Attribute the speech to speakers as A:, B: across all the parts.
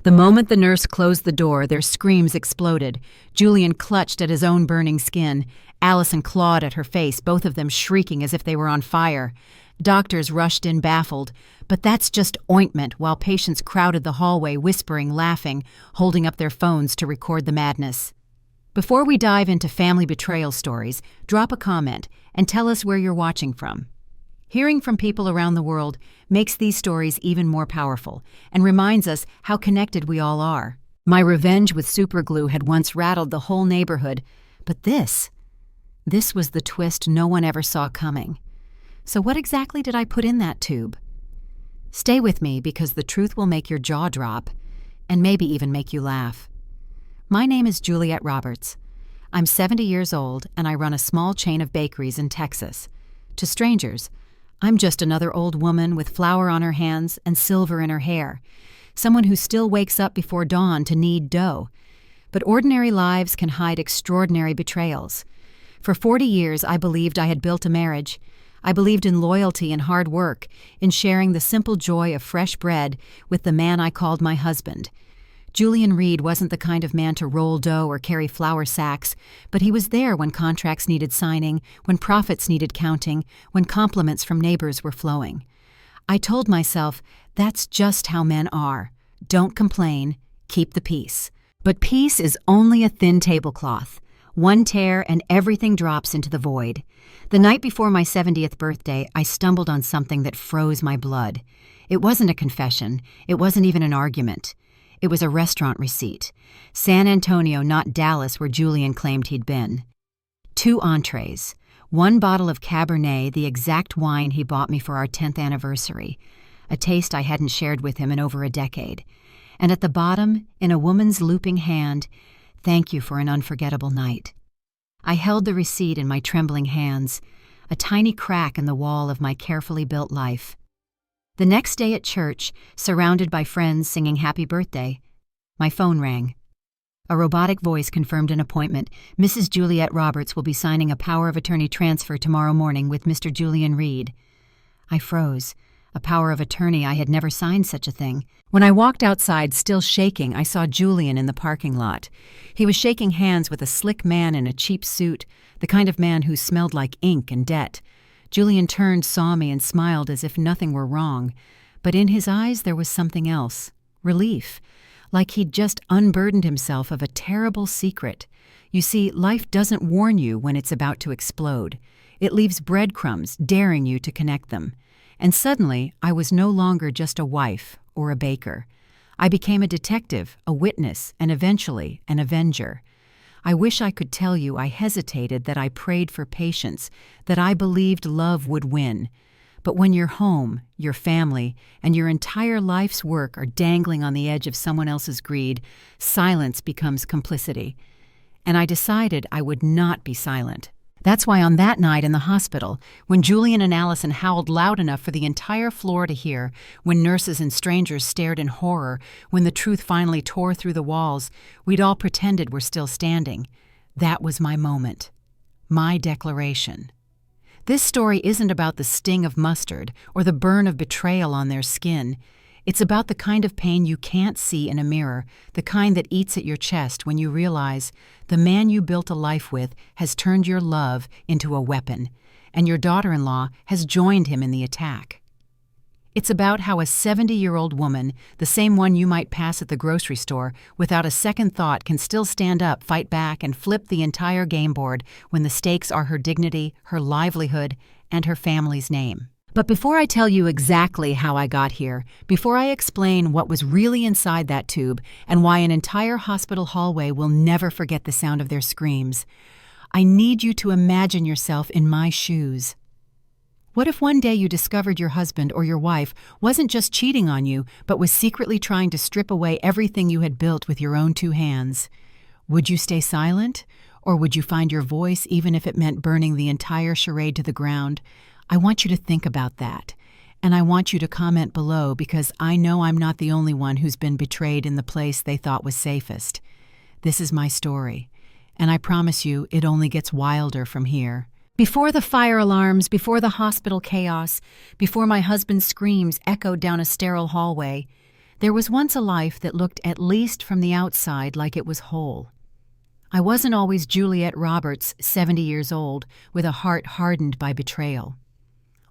A: The moment the nurse closed the door, their screams exploded. Julian clutched at his own burning skin. Allison clawed at her face, both of them shrieking as if they were on fire. Doctors rushed in baffled, but that's just ointment, while patients crowded the hallway, whispering, laughing, holding up their phones to record the madness. Before we dive into family betrayal stories, drop a comment and tell us where you're watching from. Hearing from people around the world makes these stories even more powerful and reminds us how connected we all are. My revenge with superglue had once rattled the whole neighborhood, but this was the twist no one ever saw coming. So what exactly did I put in that tube? Stay with me, because the truth will make your jaw drop and maybe even make you laugh. My name is Juliette Roberts. I'm 70 years old and I run a small chain of bakeries in Texas. To strangers, I'm just another old woman with flour on her hands and silver in her hair, someone who still wakes up before dawn to knead dough. But ordinary lives can hide extraordinary betrayals. For 40 years, I believed I had built a marriage. I believed in loyalty and hard work, in sharing the simple joy of fresh bread with the man I called my husband. Julian Reed wasn't the kind of man to roll dough or carry flour sacks, but he was there when contracts needed signing, when profits needed counting, when compliments from neighbors were flowing. I told myself, that's just how men are. Don't complain, keep the peace. But peace is only a thin tablecloth. One tear and everything drops into the void. The night before my 70th birthday, I stumbled on something that froze my blood. It wasn't a confession. It wasn't even an argument. It was a restaurant receipt. San Antonio, not Dallas, where Julian claimed he'd been. 2 entrees. 1 bottle of Cabernet, the exact wine he bought me for our 10th anniversary. A taste I hadn't shared with him in over a decade. And at the bottom, in a woman's looping hand, thank you for an unforgettable night. I held the receipt in my trembling hands, a tiny crack in the wall of my carefully built life. The next day at church, surrounded by friends singing happy birthday, my phone rang. A robotic voice confirmed an appointment. Mrs. Juliette Roberts will be signing a power of attorney transfer tomorrow morning with Mr. Julian Reed. I froze. A power of attorney, I had never signed such a thing. When I walked outside, still shaking, I saw Julian in the parking lot. He was shaking hands with a slick man in a cheap suit, the kind of man who smelled like ink and debt. Julian turned, saw me, and smiled as if nothing were wrong. But in his eyes there was something else. Relief. Like he'd just unburdened himself of a terrible secret. You see, life doesn't warn you when it's about to explode. It leaves breadcrumbs, daring you to connect them. And suddenly, I was no longer just a wife or a baker. I became a detective, a witness, and eventually an avenger. I wish I could tell you I hesitated, that I prayed for patience, that I believed love would win. But when your home, your family, and your entire life's work are dangling on the edge of someone else's greed, silence becomes complicity. And I decided I would not be silent. That's why on that night in the hospital, when Julian and Allison howled loud enough for the entire floor to hear, when nurses and strangers stared in horror, when the truth finally tore through the walls, we'd all pretended we're still standing. That was my moment. My declaration. This story isn't about the sting of mustard or the burn of betrayal on their skin. It's about the kind of pain you can't see in a mirror, the kind that eats at your chest when you realize the man you built a life with has turned your love into a weapon, and your daughter-in-law has joined him in the attack. It's about how a 70-year-old woman, the same one you might pass at the grocery store, without a second thought can still stand up, fight back, and flip the entire game board when the stakes are her dignity, her livelihood, and her family's name. But before I tell you exactly how I got here, before I explain what was really inside that tube and why an entire hospital hallway will never forget the sound of their screams, I need you to imagine yourself in my shoes. What if one day you discovered your husband or your wife wasn't just cheating on you, but was secretly trying to strip away everything you had built with your own 2 hands? Would you stay silent? Or would you find your voice even if it meant burning the entire charade to the ground? I want you to think about that, and I want you to comment below, because I know I'm not the only one who's been betrayed in the place they thought was safest. This is my story, and I promise you it only gets wilder from here. Before the fire alarms, before the hospital chaos, before my husband's screams echoed down a sterile hallway, There was once a life that looked, at least from the outside, like it was whole. I wasn't always Juliet Roberts, 70 years old, with a heart hardened by betrayal.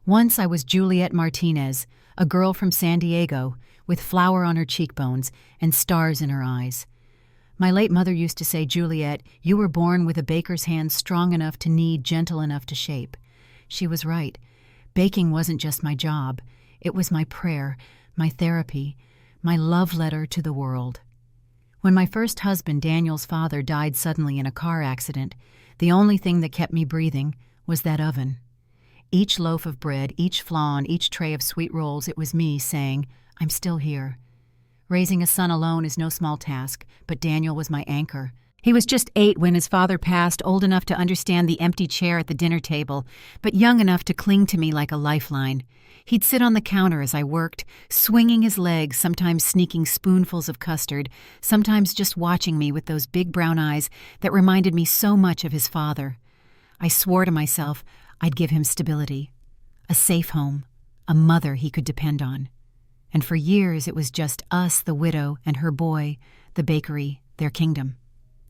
A: Once I was Juliet Martinez, a girl from San Diego, with flour on her cheekbones and stars in her eyes. My late mother used to say, "Juliet, you were born with a baker's hand strong enough to knead, gentle enough to shape." She was right. Baking wasn't just my job. It was my prayer, my therapy, my love letter to the world. When my first husband, Daniel's father, died suddenly in a car accident, the only thing that kept me breathing was that oven. Each loaf of bread, each flan, each tray of sweet rolls, it was me saying, "I'm still here." Raising a son alone is no small task, but Daniel was my anchor. He was just 8 when his father passed, old enough to understand the empty chair at the dinner table, but young enough to cling to me like a lifeline. He'd sit on the counter as I worked, swinging his legs, sometimes sneaking spoonfuls of custard, sometimes just watching me with those big brown eyes that reminded me so much of his father. I swore to myself I'd give him stability, a safe home, a mother he could depend on. And for years it was just us, the widow, and her boy, the bakery, their kingdom.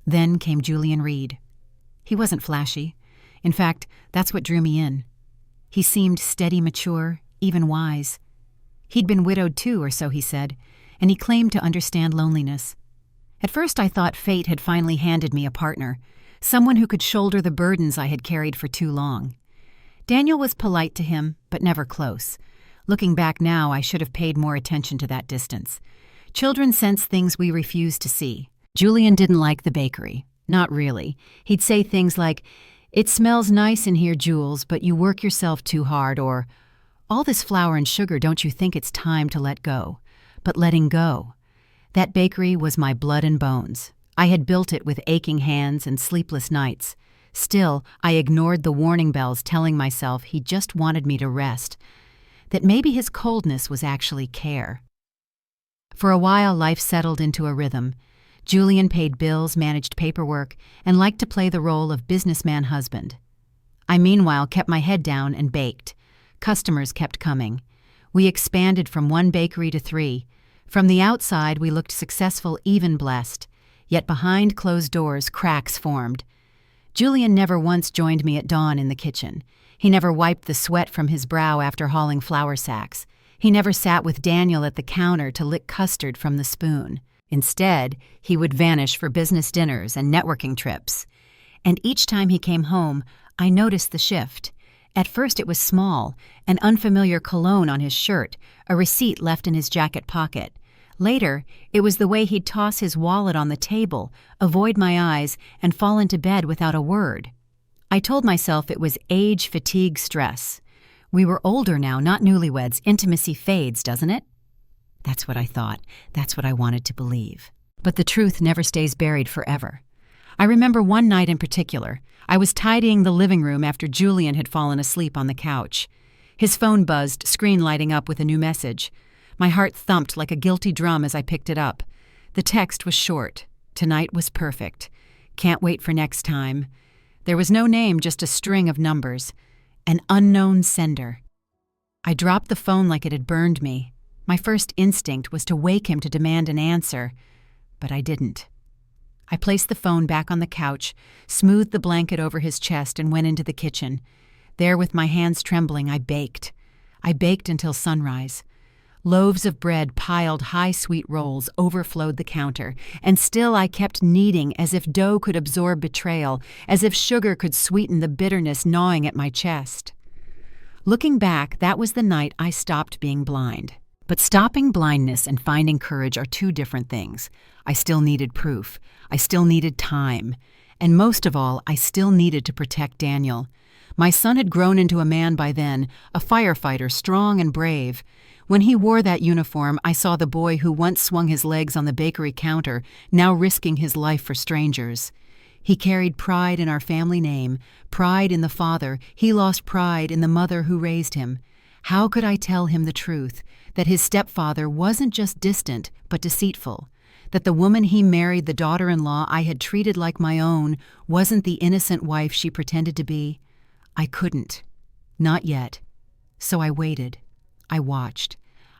A: Then came Julian Reed. He wasn't flashy. In fact, that's what drew me in. He seemed steady, mature, even wise. He'd been widowed too, or so he said, and he claimed to understand loneliness. At first I thought fate had finally handed me a partner, someone who could shoulder the burdens I had carried for too long. Daniel was polite to him, but never close. Looking back now, I should have paid more attention to that distance. Children sense things we refuse to see. Julian didn't like the bakery. Not really. He'd say things like, "It smells nice in here, Jules, but you work yourself too hard," or, "All this flour and sugar, don't you think it's time to let go?" But letting go. That bakery was my blood and bones. I had built it with aching hands and sleepless nights. Still, I ignored the warning bells telling myself he just wanted me to rest, that maybe his coldness was actually care. For a while, life settled into a rhythm. Julian paid bills, managed paperwork, and liked to play the role of businessman husband. I meanwhile kept my head down and baked. Customers kept coming. We expanded from 1 bakery to 3. From the outside, we looked successful, even blessed. Yet behind closed doors, cracks formed. Julian never once joined me at dawn in the kitchen. He never wiped the sweat from his brow after hauling flour sacks. He never sat with Daniel at the counter to lick custard from the spoon. Instead, he would vanish for business dinners and networking trips. And each time he came home, I noticed the shift. At first it was small, an unfamiliar cologne on his shirt, a receipt left in his jacket pocket. Later, it was the way he'd toss his wallet on the table, avoid my eyes, and fall into bed without a word. I told myself it was age, fatigue, stress. We were older now, not newlyweds. Intimacy fades, doesn't it? That's what I thought. That's what I wanted to believe. But the truth never stays buried forever. I remember one night in particular. I was tidying the living room after Julian had fallen asleep on the couch. His phone buzzed, screen lighting up with a new message. My heart thumped like a guilty drum as I picked it up. The text was short. "Tonight was perfect. Can't wait for next time." There was no name, just a string of numbers. An unknown sender. I dropped the phone like it had burned me. My first instinct was to wake him to demand an answer, but I didn't. I placed the phone back on the couch, smoothed the blanket over his chest, and went into the kitchen. There, with my hands trembling, I baked. I baked until sunrise. Loaves of bread piled high sweet rolls overflowed the counter, and still I kept kneading as if dough could absorb betrayal, as if sugar could sweeten the bitterness gnawing at my chest. Looking back, that was the night I stopped being blind. But stopping blindness and finding courage are two different things. I still needed proof. I still needed time. And most of all, I still needed to protect Daniel. My son had grown into a man by then, a firefighter, strong and brave. When he wore that uniform, I saw the boy who once swung his legs on the bakery counter, now risking his life for strangers. He carried pride in our family name, pride in the father. He lost pride in the mother who raised him. How could I tell him the truth, that his stepfather wasn't just distant, but deceitful, that the woman he married, the daughter-in-law I had treated like my own, wasn't the innocent wife she pretended to be? I couldn't. Not yet. So I waited. I watched.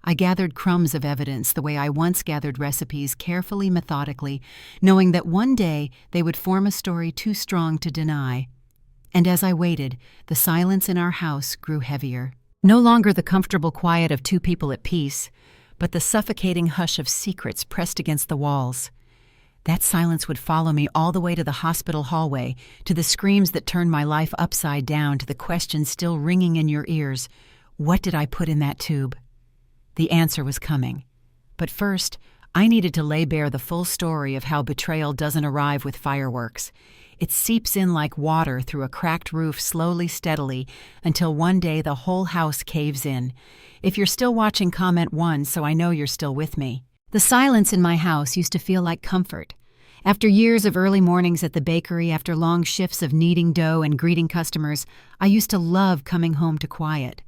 A: I gathered crumbs of evidence the way I once gathered recipes, carefully, methodically, knowing that one day they would form a story too strong to deny. And as I waited, the silence in our house grew heavier. No longer the comfortable quiet of two people at peace, but the suffocating hush of secrets pressed against the walls. That silence would follow me all the way to the hospital hallway, to the screams that turned my life upside down, to the questions still ringing in your ears. What did I put in that tube? The answer was coming. But first, I needed to lay bare the full story of how betrayal doesn't arrive with fireworks. It seeps in like water through a cracked roof, slowly, steadily, until one day the whole house caves in. If you're still watching, comment 1 so I know you're still with me. The silence in my house used to feel like comfort. After years of early mornings at the bakery, after long shifts of kneading dough and greeting customers, I used to love coming home to quiet.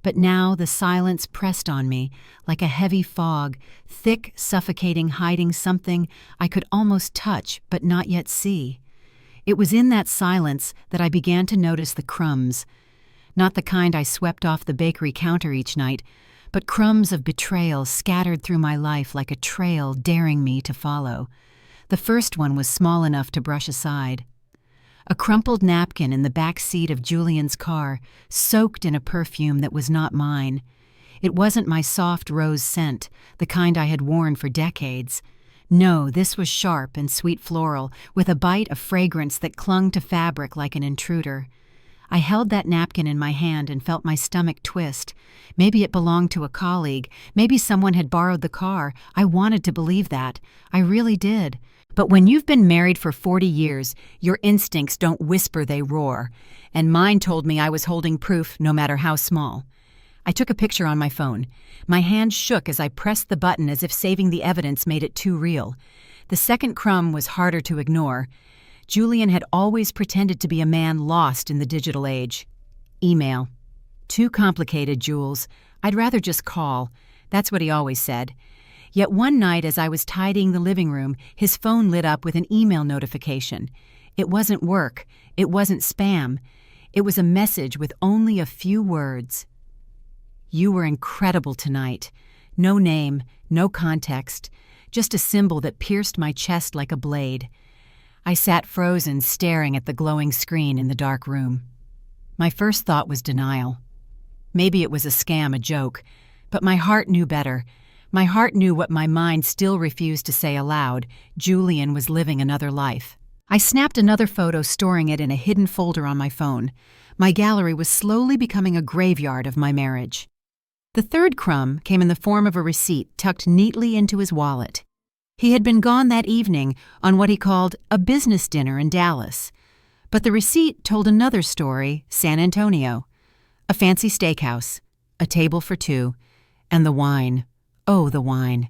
A: But now the silence pressed on me like a heavy fog, thick, suffocating, hiding something I could almost touch but not yet see. It was in that silence that I began to notice the crumbs. Not the kind I swept off the bakery counter each night, but crumbs of betrayal scattered through my life like a trail daring me to follow. The first one was small enough to brush aside. A crumpled napkin in the back seat of Julian's car, soaked in a perfume that was not mine. It wasn't my soft rose scent, the kind I had worn for decades. No, this was sharp and sweet floral, with a bite of fragrance that clung to fabric like an intruder. I held that napkin in my hand and felt my stomach twist. Maybe it belonged to a colleague. Maybe someone had borrowed the car. I wanted to believe that. I really did. But when you've been married for 40 years, your instincts don't whisper, they roar. And mine told me I was holding proof, no matter how small. I took a picture on my phone. My hand shook as I pressed the button as if saving the evidence made it too real. The second crumb was harder to ignore. Julian had always pretended to be a man lost in the digital age. Email. Too complicated, Jules. I'd rather just call. That's what he always said. Yet one night as I was tidying the living room, his phone lit up with an email notification. It wasn't work. It wasn't spam. It was a message with only a few words. You were incredible tonight. No name, no context, just a symbol that pierced my chest like a blade. I sat frozen, staring at the glowing screen in the dark room. My first thought was denial. Maybe it was a scam, a joke, but my heart knew better. My heart knew what my mind still refused to say aloud. Julian was living another life. I snapped another photo, storing it in a hidden folder on my phone. My gallery was slowly becoming a graveyard of my marriage. The third crumb came in the form of a receipt tucked neatly into his wallet. He had been gone that evening on what he called a business dinner in Dallas. But the receipt told another story, San Antonio. A fancy steakhouse, a table for two, and the wine. Oh, the wine.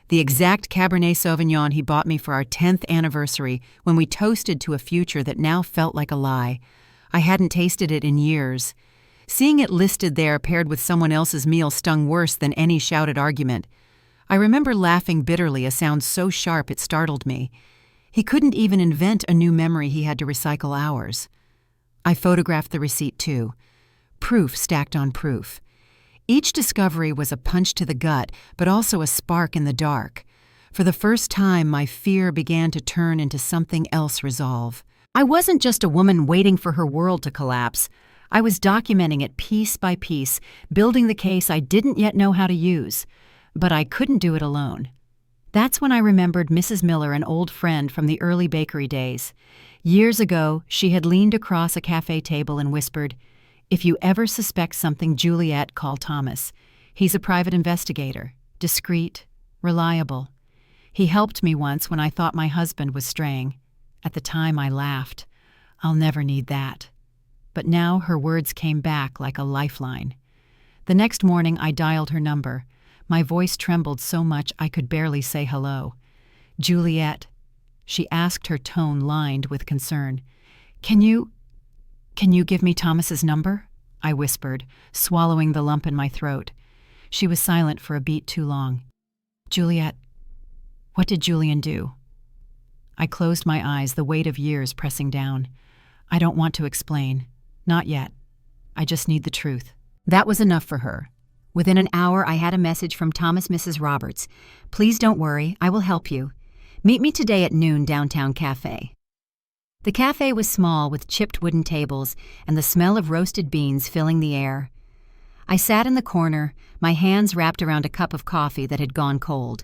A: The exact Cabernet Sauvignon he bought me for our 10th anniversary when we toasted to a future that now felt like a lie. I hadn't tasted it in years. Seeing it listed there paired with someone else's meal stung worse than any shouted argument. I remember laughing bitterly, a sound so sharp it startled me. He couldn't even invent a new memory, he had to recycle ours. I photographed the receipt too. Proof stacked on proof. Each discovery was a punch to the gut, but also a spark in the dark. For the first time, my fear began to turn into something else resolve. I wasn't just a woman waiting for her world to collapse. I was documenting it piece by piece, building the case I didn't yet know how to use. But I couldn't do it alone. That's when I remembered Mrs. Miller, an old friend from the early bakery days. Years ago, she had leaned across a cafe table and whispered, "If you ever suspect something, Juliet, call Thomas. He's a private investigator, discreet, reliable. He helped me once when I thought my husband was straying. At the time, I laughed. I'll never need that." But now her words came back like a lifeline. The next morning, I dialed her number. My voice trembled so much I could barely say hello. "Juliet," she asked, her tone lined with concern. Can you give me Thomas's number?" I whispered, swallowing the lump in my throat. She was silent for a beat too long. "Juliet, what did Julian do?" I closed my eyes, the weight of years pressing down. "I don't want to explain. Not yet. I just need the truth." That was enough for her. Within an hour, I had a message from Thomas Mrs. Roberts. Please don't worry, I will help you. Meet me today at noon downtown cafe. The cafe was small with chipped wooden tables and the smell of roasted beans filling the air. I sat in the corner, my hands wrapped around a cup of coffee that had gone cold.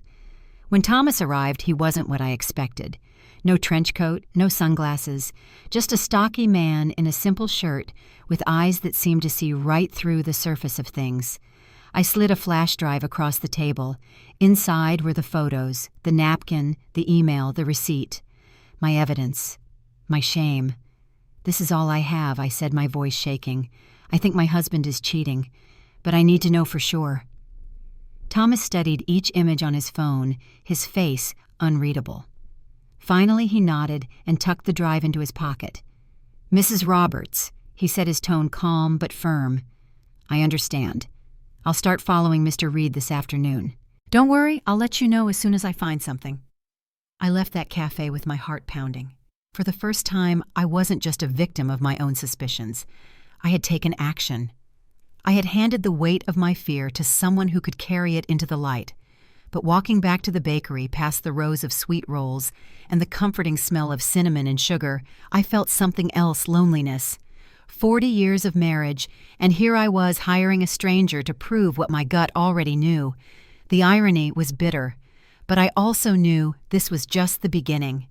A: When Thomas arrived, he wasn't what I expected. No trench coat, no sunglasses, just a stocky man in a simple shirt with eyes that seemed to see right through the surface of things. I slid a flash drive across the table. Inside were the photos, the napkin, the email, the receipt. My evidence. My shame. This is all I have, I said, my voice shaking. I think my husband is cheating, but I need to know for sure. Thomas studied each image on his phone, his face unreadable. Finally, he nodded and tucked the drive into his pocket. Mrs. Roberts, he said, his tone calm but firm. I understand. I'll start following Mr. Reed this afternoon. Don't worry, I'll let you know as soon as I find something. I left that cafe with my heart pounding. For the first time, I wasn't just a victim of my own suspicions. I had taken action. I had handed the weight of my fear to someone who could carry it into the light. But walking back to the bakery past the rows of sweet rolls and the comforting smell of cinnamon and sugar, I felt something else, loneliness. 40 years of marriage, and here I was hiring a stranger to prove what my gut already knew. The irony was bitter, but I also knew this was just the beginning.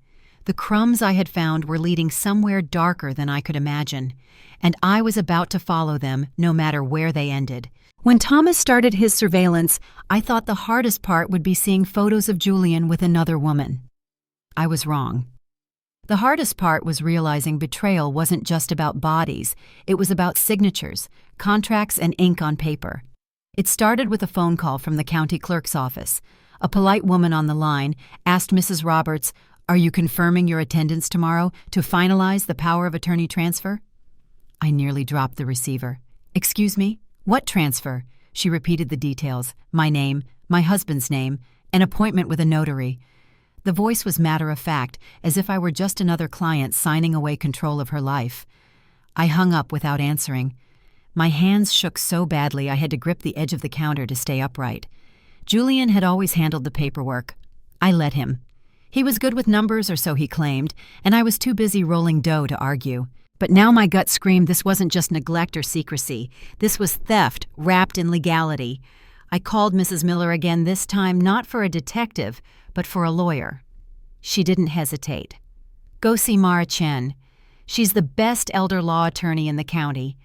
A: The crumbs I had found were leading somewhere darker than I could imagine, and I was about to follow them no matter where they ended. When Thomas started his surveillance, I thought the hardest part would be seeing photos of Julian with another woman. I was wrong. The hardest part was realizing betrayal wasn't just about bodies, it was about signatures, contracts, and ink on paper. It started with a phone call from the county clerk's office. A polite woman on the line asked Mrs. Roberts, "Are you confirming your attendance tomorrow to finalize the power of attorney transfer?" I nearly dropped the receiver. "Excuse me? What transfer?" She repeated the details, my name, my husband's name, an appointment with a notary. The voice was matter-of-fact, as if I were just another client signing away control of her life. I hung up without answering. My hands shook so badly I had to grip the edge of the counter to stay upright. Julian had always handled the paperwork. I let him. He was good with numbers, or so he claimed, and I was too busy rolling dough to argue. But now my gut screamed this wasn't just neglect or secrecy. This was theft wrapped in legality. I called Mrs. Miller again, this time not for a detective, but for a lawyer. She didn't hesitate. "Go see Mara Chen. She's the best elder law attorney in the county.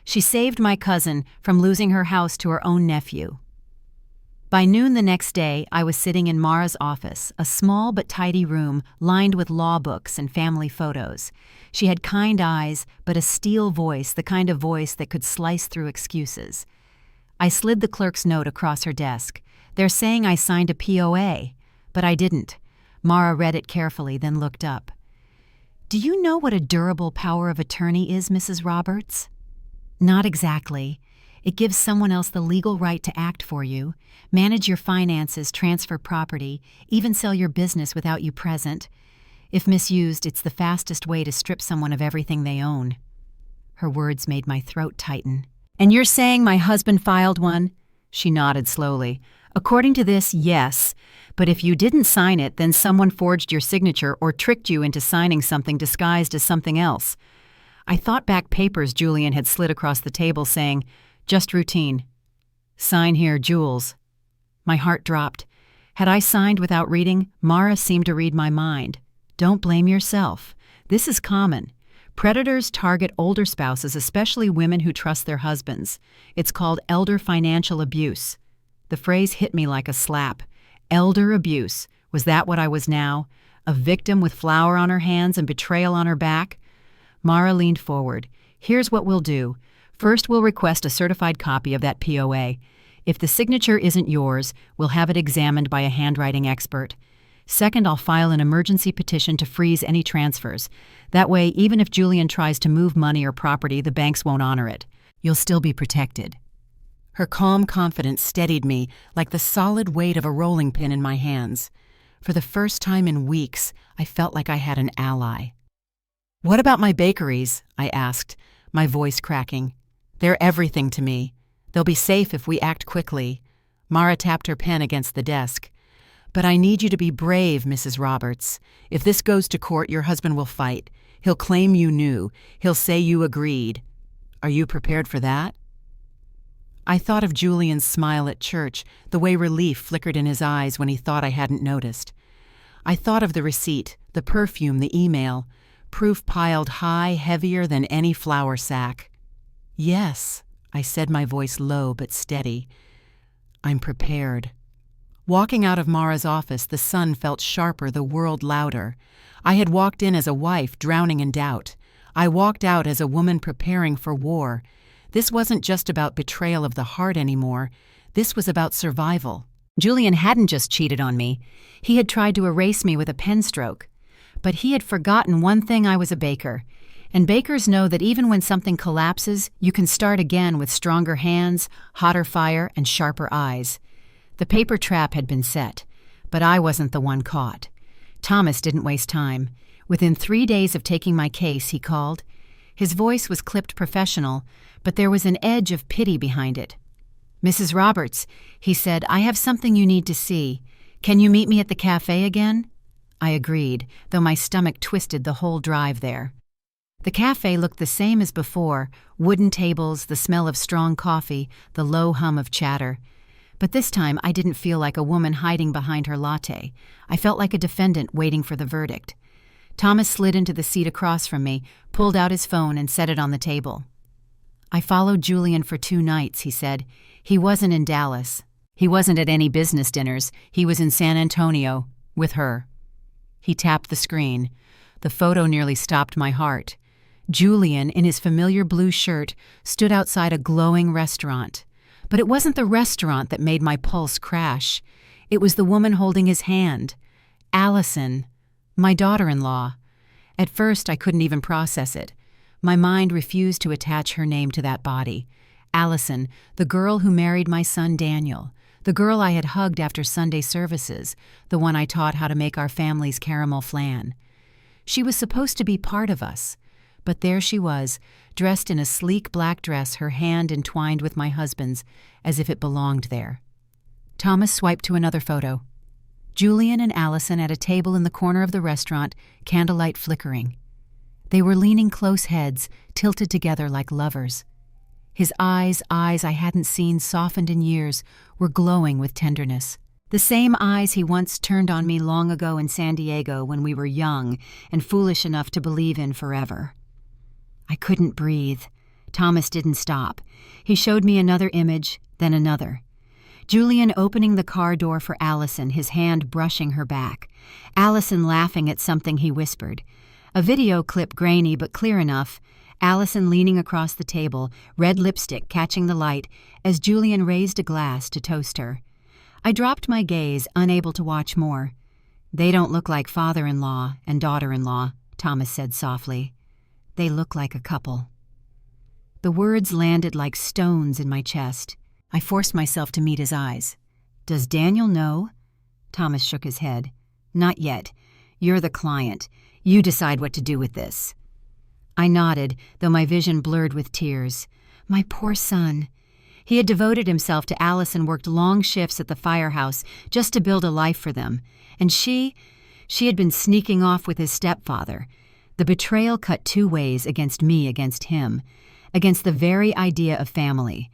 A: She saved my cousin from losing her house to her own nephew." By noon the next day, I was sitting in Mara's office, a small but tidy room lined with law books and family photos. She had kind eyes, but a steel voice, the kind of voice that could slice through excuses. I slid the clerk's note across her desk. "They're saying I signed a POA, but I didn't." Mara read it carefully, then looked up. "Do you know what a durable power of attorney is, Mrs. Roberts?" "Not exactly. It gives someone else the legal right to act for you, manage your finances, transfer property, even sell your business without you present. If misused, it's the fastest way to strip someone of everything they own." Her words made my throat tighten. "And you're saying my husband filed one?" She nodded slowly. "According to this, yes. But if you didn't sign it, then someone forged your signature or tricked you into signing something disguised as something else." I thought back papers Julian had slid across the table saying, "Just routine. Sign here, Jules." My heart dropped. Had I signed without reading? Mara seemed to read my mind. "Don't blame yourself. This is common. Predators target older spouses, especially women who trust their husbands. It's called elder financial abuse." The phrase hit me like a slap. Elder abuse. Was that what I was now? A victim with flour on her hands and betrayal on her back? Mara leaned forward. "Here's what we'll do. First, we'll request a certified copy of that POA. If the signature isn't yours, we'll have it examined by a handwriting expert. Second, I'll file an emergency petition to freeze any transfers. That way, even if Julian tries to move money or property, the banks won't honor it. You'll still be protected." Her calm confidence steadied me like the solid weight of a rolling pin in my hands. For the first time in weeks, I felt like I had an ally. "What about my bakeries?" I asked, my voice cracking. "They're everything to me. They'll be safe if we act quickly. Mara tapped her pen against the desk. But I need you to be brave, Mrs. Roberts. If this goes to court, your husband will fight. He'll claim you knew. He'll say you agreed. Are you prepared for that? I thought of Julian's smile at church, the way relief flickered in his eyes when he thought I hadn't noticed. I thought of the receipt, the perfume, the email, proof piled high, heavier than any flour sack. Yes, I said, my voice low but steady. I'm prepared. Walking out of Mara's office, the sun felt sharper, the world louder. I had walked in as a wife drowning in doubt. I walked out as a woman preparing for war. This wasn't just about betrayal of the heart anymore. This was about survival. Julian hadn't just cheated on me. He had tried to erase me with a pen stroke. But he had forgotten one thing: I was a baker. And bakers know that even when something collapses, you can start again with stronger hands, hotter fire, and sharper eyes. The paper trap had been set, but I wasn't the one caught. Thomas didn't waste time. Within 3 days of taking my case, he called. His voice was clipped professional, but there was an edge of pity behind it. Mrs. Roberts, he said, I have something you need to see. Can you meet me at the cafe again? I agreed, though my stomach twisted the whole drive there. The cafe looked the same as before, wooden tables, the smell of strong coffee, the low hum of chatter. But this time I didn't feel like a woman hiding behind her latte. I felt like a defendant waiting for the verdict. Thomas slid into the seat across from me, pulled out his phone, and set it on the table. I followed Julian for 2 nights, he said. He wasn't in Dallas. He wasn't at any business dinners. He was in San Antonio, with her. He tapped the screen. The photo nearly stopped my heart. Julian, in his familiar blue shirt, stood outside a glowing restaurant. But it wasn't the restaurant that made my pulse crash. It was the woman holding his hand. Allison, my daughter-in-law. At first, I couldn't even process it. My mind refused to attach her name to that body. Allison, the girl who married my son Daniel, the girl I had hugged after Sunday services, the one I taught how to make our family's caramel flan. She was supposed to be part of us. But there she was, dressed in a sleek black dress, her hand entwined with my husband's, as if it belonged there. Thomas swiped to another photo. Julian and Allison at a table in the corner of the restaurant, candlelight flickering. They were leaning close heads, tilted together like lovers. His eyes I hadn't seen, softened in years, were glowing with tenderness. The same eyes he once turned on me long ago in San Diego when we were young and foolish enough to believe in forever. I couldn't breathe. Thomas didn't stop. He showed me another image, then another. Julian opening the car door for Allison, his hand brushing her back. Allison laughing at something he whispered. A video clip, grainy but clear enough. Allison leaning across the table, red lipstick catching the light, as Julian raised a glass to toast her. I dropped my gaze, unable to watch more. They don't look like father-in-law and daughter-in-law, Thomas said softly. They look like a couple. The words landed like stones in my chest. I forced myself to meet his eyes. Does Daniel know? Thomas shook his head. Not yet. You're the client. You decide what to do with this. I nodded, though my vision blurred with tears. My poor son. He had devoted himself to Alice and worked long shifts at the firehouse just to build a life for them. And she had been sneaking off with his stepfather. The betrayal cut 2 ways, against me, against him, against the very idea of family.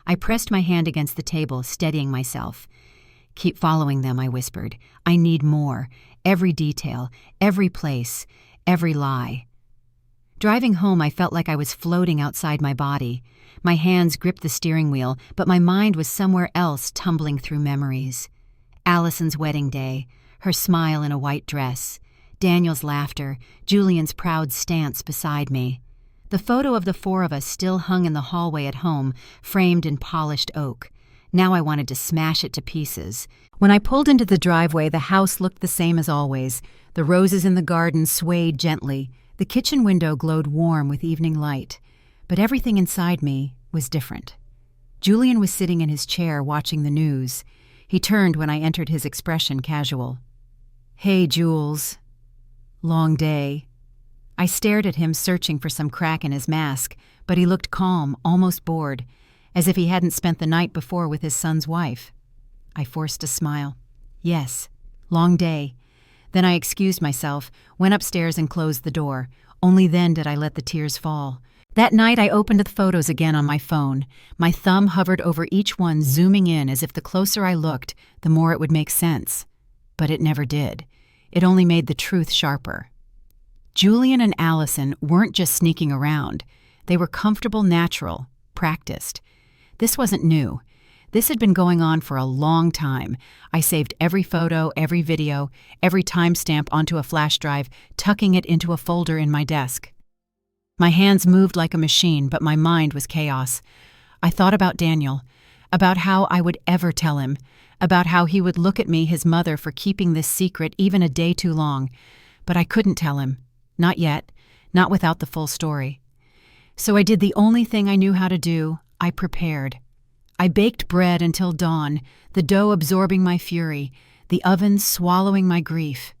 A: I pressed my hand against the table, steadying myself. Keep following them, I whispered. I need more. Every detail, every place, every lie. Driving home, I felt like I was floating outside my body. My hands gripped the steering wheel, but my mind was somewhere else, tumbling through memories. Allison's wedding day, her smile in a white dress, Daniel's laughter, Julian's proud stance beside me. The photo of the 4 of us still hung in the hallway at home, framed in polished oak. Now I wanted to smash it to pieces. When I pulled into the driveway, the house looked the same as always. The roses in the garden swayed gently. The kitchen window glowed warm with evening light. But everything inside me was different. Julian was sitting in his chair watching the news. He turned when I entered, his expression casual. Hey, Jules. Long day. I stared at him, searching for some crack in his mask, but he looked calm, almost bored. as if he hadn't spent the night before with his son's wife. I forced a smile. Yes, long day. Then I excused myself, went upstairs and closed the door. Only then did I let the tears fall. That night I opened the photos again on my phone. My thumb hovered over each one, zooming in as if the closer I looked, the more it would make sense. But it never did. It only made the truth sharper. Julian and Allison weren't just sneaking around. They were comfortable, natural, practiced. This wasn't new. This had been going on for a long time. I saved every photo, every video, every timestamp onto a flash drive, tucking it into a folder in my desk. My hands moved like a machine, but my mind was chaos. I thought about Daniel, about how I would ever tell him, about how he would look at me, his mother, for keeping this secret even a day too long. But I couldn't tell him. Not yet. Not without the full story. So I did the only thing I knew how to do. I prepared. I baked bread until dawn, the dough absorbing my fury, the oven swallowing my grief.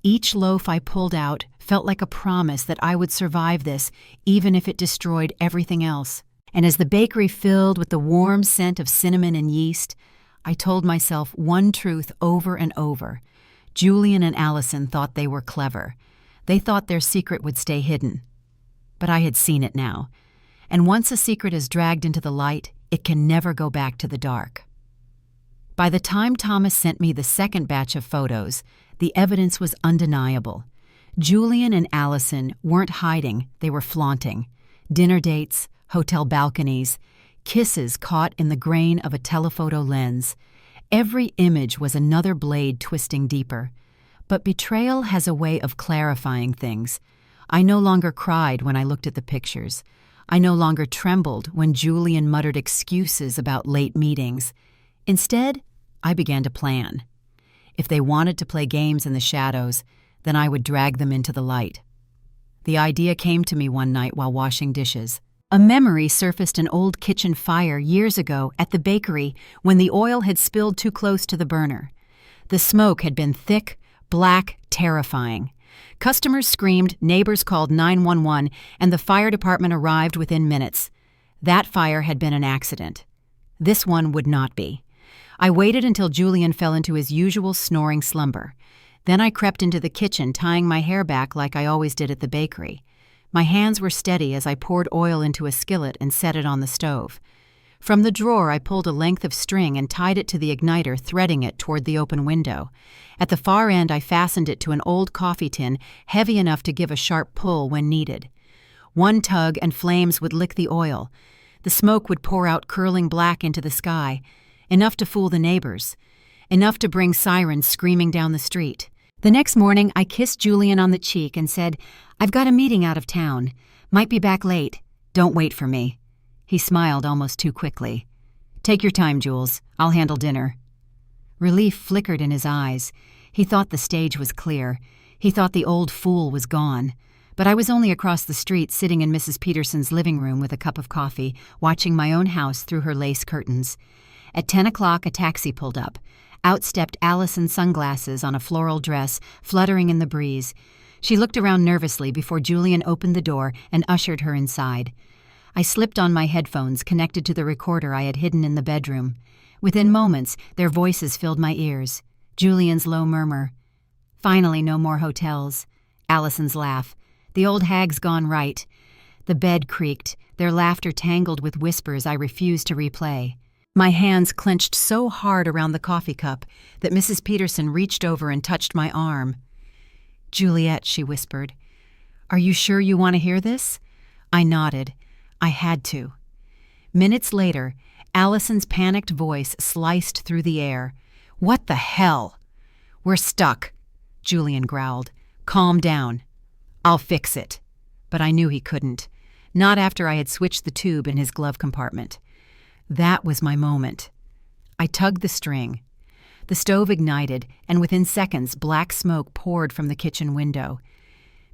A: Each loaf I pulled out felt like a promise that I would survive this, even if it destroyed everything else. And as the bakery filled with the warm scent of cinnamon and yeast, I told myself one truth over and over. Julian and Allison thought they were clever. They thought their secret would stay hidden. But I had seen it now. And once a secret is dragged into the light, it can never go back to the dark. By the time Thomas sent me the second batch of photos, the evidence was undeniable. Julian and Allison weren't hiding, they were flaunting. Dinner dates, hotel balconies, kisses caught in the grain of a telephoto lens. Every image was another blade twisting deeper. But betrayal has a way of clarifying things. I no longer cried when I looked at the pictures. I no longer trembled when Julian muttered excuses about late meetings. Instead, I began to plan. If they wanted to play games in the shadows, then I would drag them into the light. The idea came to me one night while washing dishes. A memory surfaced an old kitchen fire years ago at the bakery when the oil had spilled too close to the burner. The smoke had been thick, black, terrifying. Customers screamed, neighbors called 911, and the fire department arrived within minutes. That fire had been an accident. This one would not be. I waited until Julian fell into his usual snoring slumber. Then I crept into the kitchen, tying my hair back like I always did at the bakery. My hands were steady as I poured oil into a skillet and set it on the stove. From the drawer, I pulled a length of string and tied it to the igniter, threading it toward the open window. At the far end, I fastened it to an old coffee tin, heavy enough to give a sharp pull when needed. One tug and flames would lick the oil. The smoke would pour out curling black into the sky, enough to fool the neighbors, enough to bring sirens screaming down the street. The next morning, I kissed Julian on the cheek and said, "I've got a meeting out of town. Might be back late. Don't wait for me." He smiled almost too quickly. "Take your time, Jules. I'll handle dinner." Relief flickered in his eyes. He thought the stage was clear. He thought the old fool was gone. But I was only across the street sitting in Mrs. Peterson's living room with a cup of coffee, watching my own house through her lace curtains. At 10 o'clock, a taxi pulled up. Out stepped Allison's sunglasses on a floral dress, fluttering in the breeze. She looked around nervously before Julian opened the door and ushered her inside. I slipped on my headphones connected to the recorder I had hidden in the bedroom. Within moments, their voices filled my ears. Julian's low murmur. "Finally, no more hotels." Allison's laugh. "The old hag's gone right." The bed creaked, their laughter tangled with whispers I refused to replay. My hands clenched so hard around the coffee cup that Mrs. Peterson reached over and touched my arm. "Juliet," she whispered, "are you sure you want to hear this?" I nodded. I had to. Minutes later, Allison's panicked voice sliced through the air. "What the hell?" "We're stuck," Julian growled. "Calm down. I'll fix it." But I knew he couldn't. Not after I had switched the tube in his glove compartment. That was my moment. I tugged the string. The stove ignited, and within seconds, black smoke poured from the kitchen window.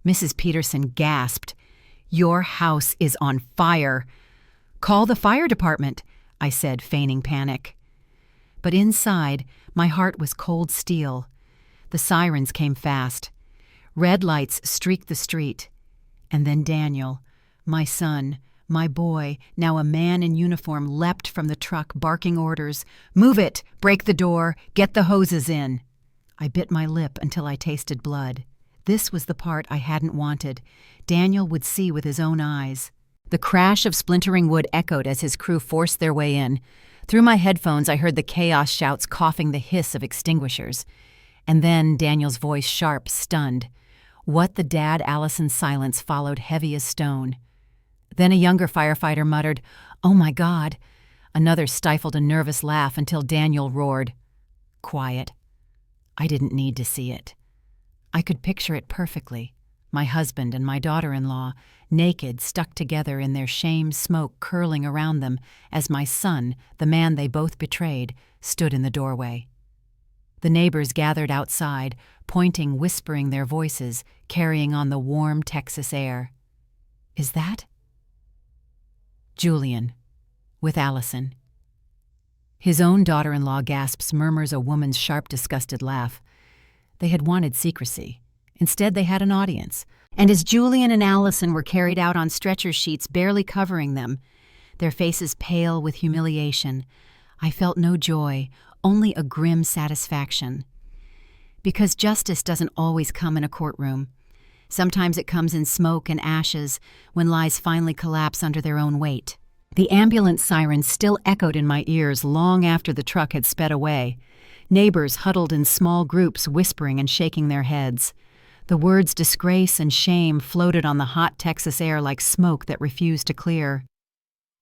A: Mrs. Peterson gasped. "Your house is on fire." "Call the fire department," I said, feigning panic. But inside, my heart was cold steel. The sirens came fast. Red lights streaked the street. And then Daniel, my son, My boy, now a man in uniform, leapt from the truck, barking orders. "Move it! Break the door! Get the hoses in!" I bit my lip until I tasted blood. This was the part I hadn't wanted. Daniel would see with his own eyes. The crash of splintering wood echoed as his crew forced their way in. Through my headphones, I heard the chaos shouts coughing the hiss of extinguishers. And then Daniel's voice, sharp, stunned. What the dad Allison's silence followed heavy as stone. Then a younger firefighter muttered, "Oh my God." Another stifled a nervous laugh until Daniel roared. Quiet. I didn't need to see it. I could picture it perfectly. My husband and my daughter-in-law, naked, stuck together in their shame smoke curling around them as my son, the man they both betrayed, stood in the doorway. The neighbors gathered outside, pointing, whispering their voices, carrying on the warm Texas air. Is that Julian, with Allison? His own daughter-in-law gasps, murmurs a woman's sharp, disgusted laugh. They had wanted secrecy. Instead, they had an audience. And as Julian and Allison were carried out on stretcher sheets barely covering them, their faces pale with humiliation, I felt no joy, only a grim satisfaction. Because justice doesn't always come in a courtroom. Sometimes it comes in smoke and ashes when lies finally collapse under their own weight. The ambulance sirens still echoed in my ears long after the truck had sped away. Neighbors huddled in small groups, whispering and shaking their heads. The words disgrace and shame floated on the hot Texas air like smoke that refused to clear.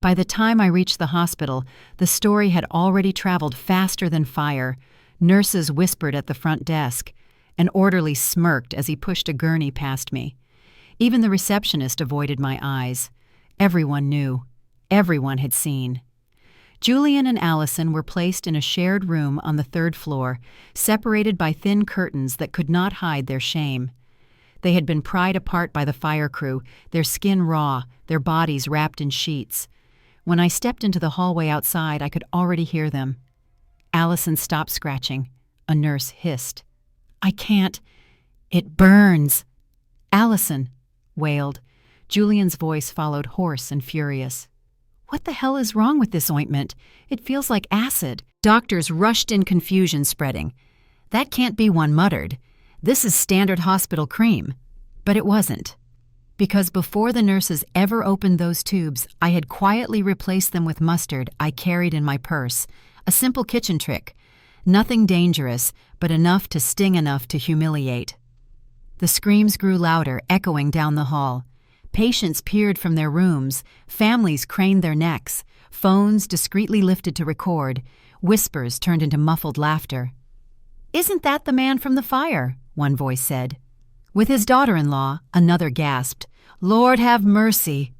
A: By the time I reached the hospital, the story had already traveled faster than fire. Nurses whispered at the front desk. An orderly smirked as he pushed a gurney past me. Even the receptionist avoided my eyes. Everyone knew. Everyone had seen. Julian and Allison were placed in a shared room on the 3rd floor, separated by thin curtains that could not hide their shame. They had been pried apart by the fire crew, their skin raw, their bodies wrapped in sheets. When I stepped into the hallway outside, I could already hear them. Allison stopped scratching. A nurse hissed. "I can't. It burns." "Allison," wailed. Julian's voice followed, hoarse and furious. "What the hell is wrong with this ointment? It feels like acid." Doctors rushed in, confusion spreading. "That can't be," one muttered. "This is standard hospital cream." But it wasn't. Because before the nurses ever opened those tubes, I had quietly replaced them with mustard I carried in my purse. A simple kitchen trick. Nothing dangerous, but enough to sting, enough to humiliate. The screams grew louder, echoing down the hall. Patients peered from their rooms, families craned their necks, phones discreetly lifted to record, whispers turned into muffled laughter. "Isn't that the man from the fire?" one voice said. With his daughter-in-law, another gasped, "Lord have mercy."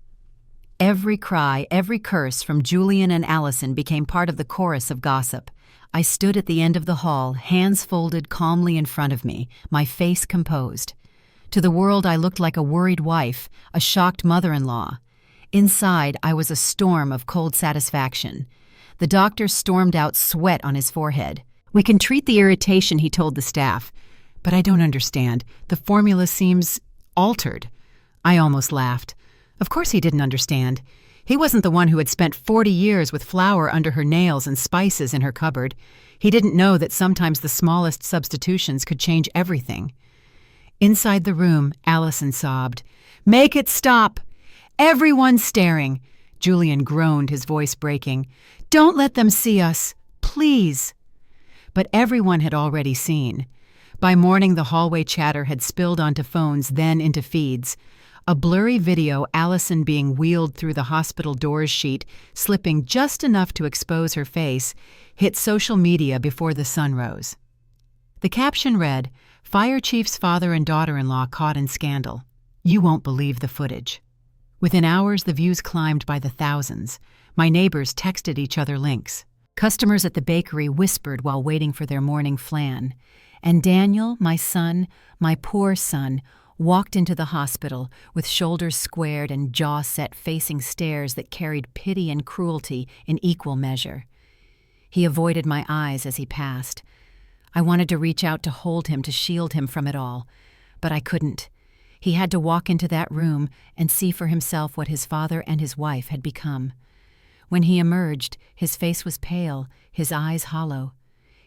A: Every cry, every curse from Julian and Allison became part of the chorus of gossip. I stood at the end of the hall, hands folded calmly in front of me, my face composed. To the world I looked like a worried wife, a shocked mother-in-law. Inside, I was a storm of cold satisfaction. The doctor stormed out, sweat on his forehead. "We can treat the irritation," he told the staff. "But I don't understand. The formula seems altered." I almost laughed. Of course he didn't understand. He wasn't the one who had spent 40 years with flour under her nails and spices in her cupboard. He didn't know that sometimes the smallest substitutions could change everything. Inside the room, Allison sobbed. "Make it stop! Everyone's staring!" Julian groaned, his voice breaking. "Don't let them see us! Please!" But everyone had already seen. By morning, the hallway chatter had spilled onto phones, then into feeds. A blurry video, Allison being wheeled through the hospital doors sheet, slipping just enough to expose her face, hit social media before the sun rose. The caption read, "Fire chief's father and daughter-in-law caught in scandal. You won't believe the footage." Within hours, the views climbed by the thousands. My neighbors texted each other links. Customers at the bakery whispered while waiting for their morning flan. And Daniel, my son, my poor son, walked into the hospital with shoulders squared and jaw set, facing stares that carried pity and cruelty in equal measure. He avoided my eyes as he passed. I wanted to reach out to hold him, to shield him from it all, but I couldn't. He had to walk into that room and see for himself what his father and his wife had become. When he emerged, his face was pale, his eyes hollow.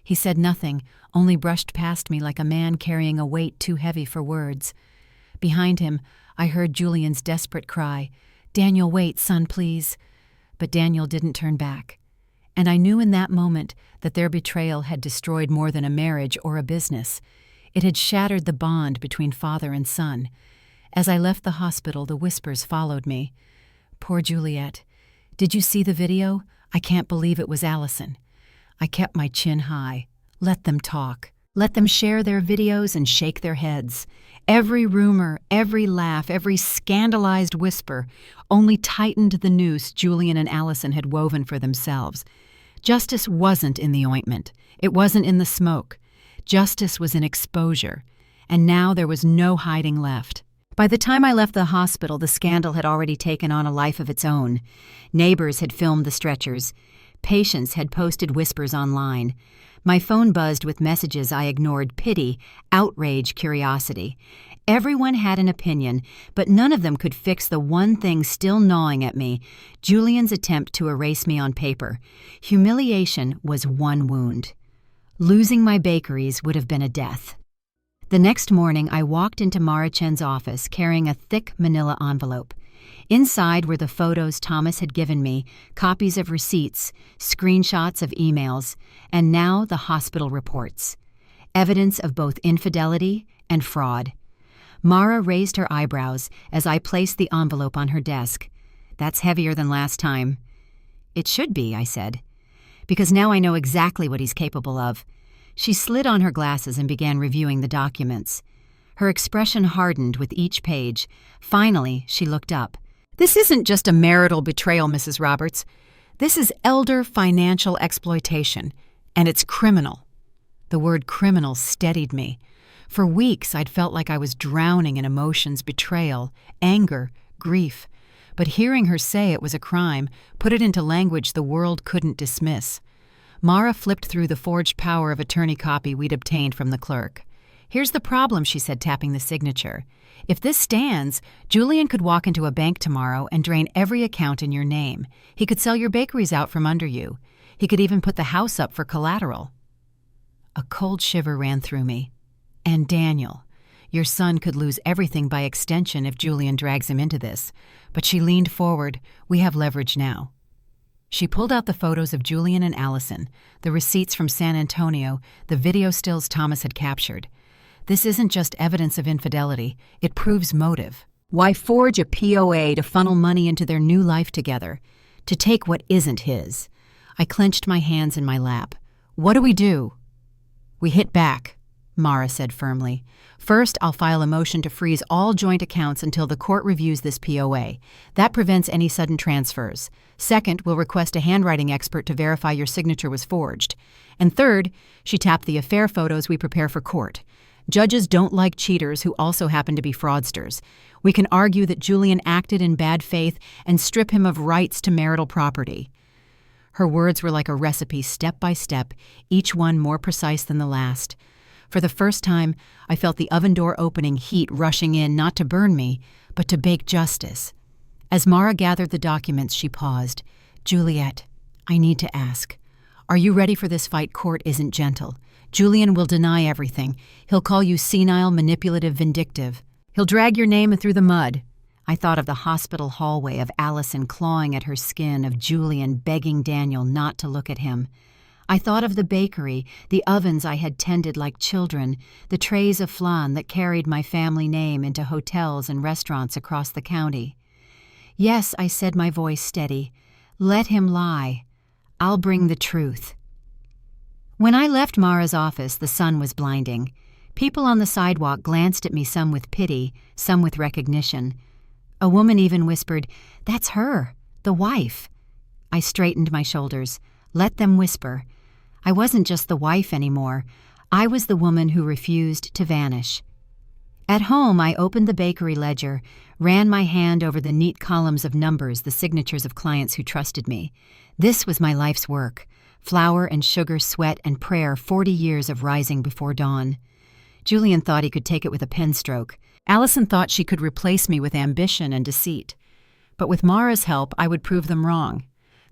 A: He said nothing, only brushed past me like a man carrying a weight too heavy for words. Behind him, I heard Julian's desperate cry, "Daniel, wait, son, please." But Daniel didn't turn back. And I knew in that moment that their betrayal had destroyed more than a marriage or a business. It had shattered the bond between father and son. As I left the hospital, the whispers followed me. "Poor Juliet. Did you see the video? I can't believe it was Allison." I kept my chin high. Let them talk. Let them share their videos and shake their heads. Every rumor, every laugh, every scandalized whisper only tightened the noose Julian and Allison had woven for themselves. Justice wasn't in the ointment. It wasn't in the smoke. Justice was in exposure. And now there was no hiding left. By the time I left the hospital, the scandal had already taken on a life of its own. Neighbors had filmed the stretchers. Patients had posted whispers online. My phone buzzed with messages I ignored: pity, outrage, curiosity. Everyone had an opinion, but none of them could fix the one thing still gnawing at me: Julian's attempt to erase me on paper. Humiliation was one wound. Losing my bakeries would have been a death. The next morning, I walked into Mara Chen's office carrying a thick manila envelope. Inside were the photos Thomas had given me, copies of receipts, screenshots of emails, and now the hospital reports. Evidence of both infidelity and fraud. Mara raised her eyebrows as I placed the envelope on her desk. "That's heavier than last time." "It should be," I said, "because now I know exactly what he's capable of." She slid on her glasses and began reviewing the documents. Her expression hardened with each page. Finally, she looked up. "This isn't just a marital betrayal, Mrs. Roberts. This is elder financial exploitation, and it's criminal." The word criminal steadied me. For weeks, I'd felt like I was drowning in emotions: betrayal, anger, grief. But hearing her say it was a crime put it into language the world couldn't dismiss. Mara flipped through the forged power of attorney copy we'd obtained from the clerk. "Here's the problem," she said, tapping the signature. "If this stands, Julian could walk into a bank tomorrow and drain every account in your name. He could sell your bakeries out from under you. He could even put the house up for collateral." A cold shiver ran through me. "And Daniel. Your son could lose everything by extension if Julian drags him into this." But she leaned forward. "We have leverage now." She pulled out the photos of Julian and Allison, the receipts from San Antonio, the video stills Thomas had captured. "This isn't just evidence of infidelity, it proves motive. Why forge a POA to funnel money into their new life together? To take what isn't his?" I clenched my hands in my lap. "What do we do?" "We hit back," Mara said firmly. "First, I'll file a motion to freeze all joint accounts until the court reviews this POA. That prevents any sudden transfers. Second, we'll request a handwriting expert to verify your signature was forged. And third," she tapped the affair photos we prepare for court. "Judges don't like cheaters who also happen to be fraudsters. We can argue that Julian acted in bad faith and strip him of rights to marital property." Her words were like a recipe, step by step, each one more precise than the last. For the first time, I felt the oven door opening, heat rushing in, not to burn me, but to bake justice. As Mara gathered the documents, she paused. "Juliet, I need to ask. Are you ready for this fight? Court isn't gentle. Julian will deny everything. He'll call you senile, manipulative, vindictive. He'll drag your name through the mud." I thought of the hospital hallway, of Allison clawing at her skin, of Julian begging Daniel not to look at him. I thought of the bakery, the ovens I had tended like children, the trays of flan that carried my family name into hotels and restaurants across the county. "Yes," I said, my voice steady. "Let him lie. I'll bring the truth." When I left Mara's office, the sun was blinding. People on the sidewalk glanced at me, some with pity, some with recognition. A woman even whispered, "That's her, the wife." I straightened my shoulders. Let them whisper. I wasn't just the wife anymore. I was the woman who refused to vanish. At home, I opened the bakery ledger, ran my hand over the neat columns of numbers, the signatures of clients who trusted me. This was my life's work. Flour and sugar, sweat and prayer, 40 years of rising before dawn. Julian thought he could take it with a pen stroke. Allison thought she could replace me with ambition and deceit. But with Mara's help, I would prove them wrong.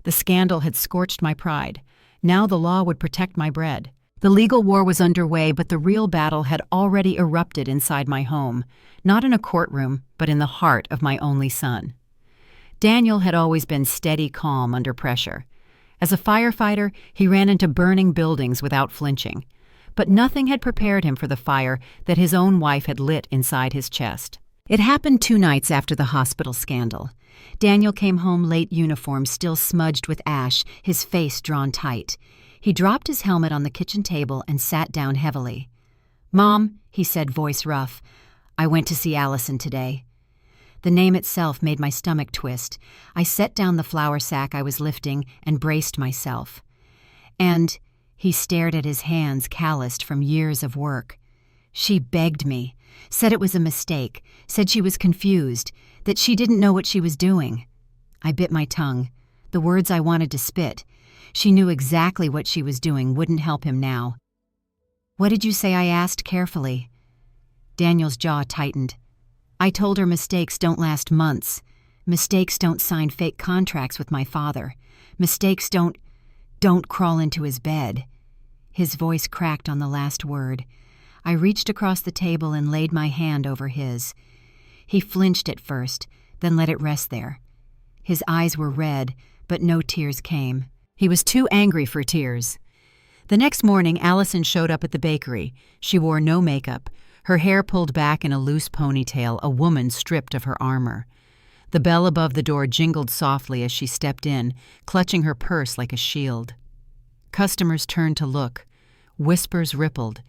A: The scandal had scorched my pride. Now the law would protect my bread. The legal war was underway, but the real battle had already erupted inside my home, not in a courtroom, but in the heart of my only son. Daniel had always been steady calm under pressure. As a firefighter, he ran into burning buildings without flinching. But nothing had prepared him for the fire that his own wife had lit inside his chest. It happened 2 nights after the hospital scandal. Daniel came home late, uniform still smudged with ash, his face drawn tight. He dropped his helmet on the kitchen table and sat down heavily. "Mom," he said, voice rough, "I went to see Allison today." The name itself made my stomach twist. I set down the flour sack I was lifting and braced myself. And he stared at his hands, calloused from years of work. "She begged me, said it was a mistake, said she was confused, that she didn't know what she was doing." I bit my tongue, the words I wanted to spit. She knew exactly what she was doing wouldn't help him now. "What did you say?" I asked carefully. Daniel's jaw tightened. "I told her mistakes don't last months. Mistakes don't sign fake contracts with my father. Mistakes don't crawl into his bed." His voice cracked on the last word. I reached across the table and laid my hand over his. He flinched at first, then let it rest there. His eyes were red, but no tears came. He was too angry for tears. The next morning, Allison showed up at the bakery. She wore no makeup, her hair pulled back in a loose ponytail, a woman stripped of her armor. The bell above the door jingled softly as she stepped in, clutching her purse like a shield. Customers turned to look. Whispers rippled.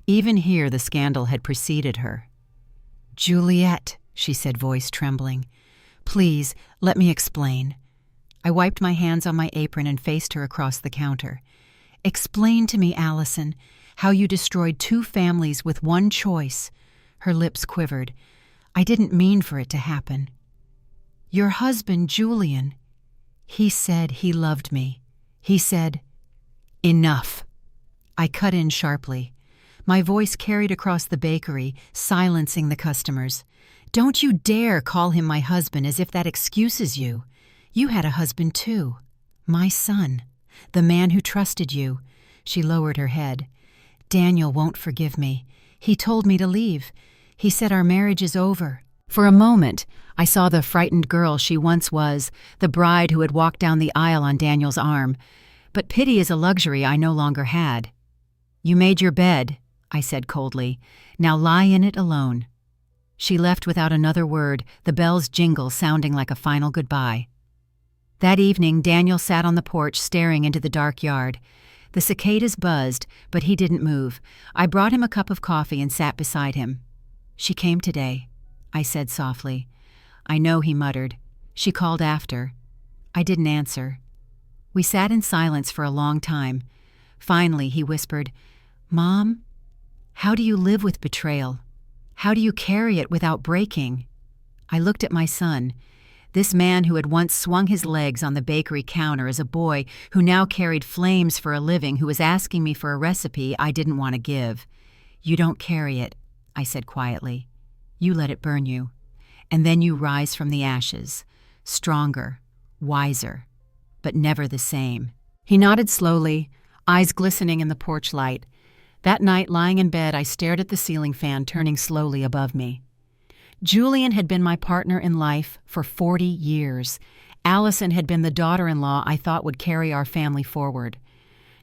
A: Even here the scandal had preceded her. "Juliet," she said, voice trembling. "Please, let me explain." I wiped my hands on my apron and faced her across the counter. "Explain to me, Allison, how you destroyed 2 families with one choice." Her lips quivered. "I didn't mean for it to happen. Your husband, Julian, he said he loved me. He said..." "Enough." I cut in sharply. My voice carried across the bakery, silencing the customers. "Don't you dare call him my husband as if that excuses you. You had a husband too. My son. The man who trusted you." She lowered her head. "Daniel won't forgive me. He told me to leave. He said our marriage is over." For a moment, I saw the frightened girl she once was, the bride who had walked down the aisle on Daniel's arm. But pity is a luxury I no longer had. "You made your bed," I said coldly. "Now lie in it alone." She left without another word, the bell's jingle sounding like a final goodbye. That evening, Daniel sat on the porch staring into the dark yard. The cicadas buzzed, but he didn't move. I brought him a cup of coffee and sat beside him. "She came today," I said softly. "I know," he muttered. "She called after." I didn't answer. We sat in silence for a long time. Finally, he whispered, "Mom, how do you live with betrayal? How do you carry it without breaking?" I looked at my son. This man who had once swung his legs on the bakery counter as a boy, who now carried flames for a living, who was asking me for a recipe I didn't want to give. "You don't carry it," I said quietly. "You let it burn you. And then you rise from the ashes, stronger, wiser, but never the same." He nodded slowly, eyes glistening in the porch light. That night, lying in bed, I stared at the ceiling fan turning slowly above me. Julian had been my partner in life for 40 years. Allison had been the daughter-in-law I thought would carry our family forward.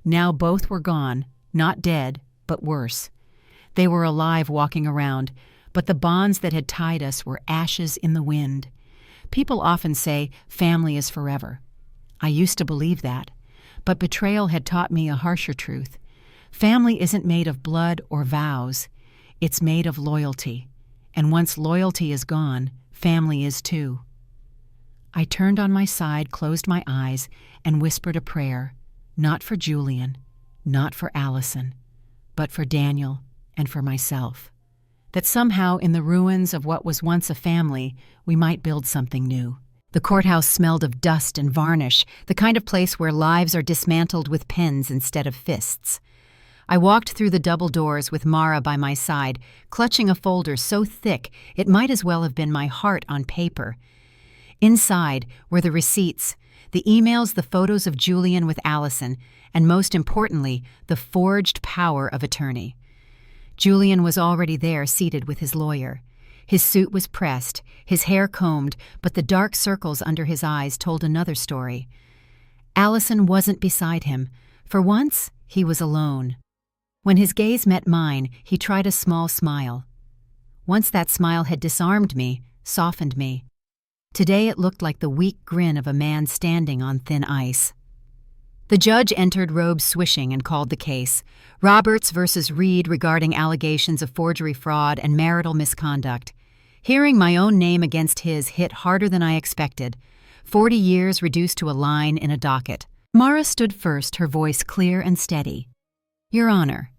A: Now both were gone, not dead, but worse. They were alive walking around, but the bonds that had tied us were ashes in the wind. People often say family is forever. I used to believe that, but betrayal had taught me a harsher truth. Family isn't made of blood or vows. It's made of loyalty. And once loyalty is gone, family is too. I turned on my side, closed my eyes, and whispered a prayer, not for Julian, not for Allison, but for Daniel and for myself. That somehow in the ruins of what was once a family, we might build something new. The courthouse smelled of dust and varnish, the kind of place where lives are dismantled with pens instead of fists. I walked through the double doors with Mara by my side, clutching a folder so thick it might as well have been my heart on paper. Inside were the receipts, the emails, the photos of Julian with Allison, and most importantly, the forged power of attorney. Julian was already there, seated with his lawyer. His suit was pressed, his hair combed, but the dark circles under his eyes told another story. Allison wasn't beside him. For once, he was alone. When his gaze met mine, he tried a small smile. Once that smile had disarmed me, softened me. Today it looked like the weak grin of a man standing on thin ice. The judge entered, robes swishing, and called the case. Roberts versus Reed regarding allegations of forgery, fraud, and marital misconduct. Hearing my own name against his hit harder than I expected. 40 years reduced to a line in a docket. Mara stood first, her voice clear and steady. Your Honor,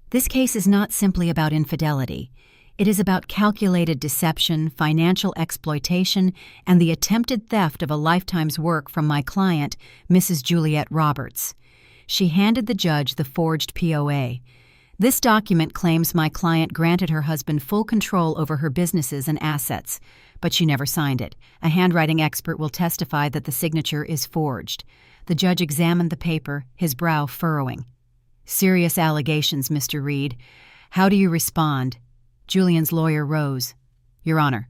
A: this case is not simply about infidelity. It is about calculated deception, financial exploitation, and the attempted theft of a lifetime's work from my client, Mrs. Juliet Roberts. She handed the judge the forged POA. This document claims my client granted her husband full control over her businesses and assets, but she never signed it. A handwriting expert will testify that the signature is forged. The judge examined the paper, his brow furrowing. Serious allegations, Mr. Reed. How do you respond? Julian's lawyer rose. Your Honor,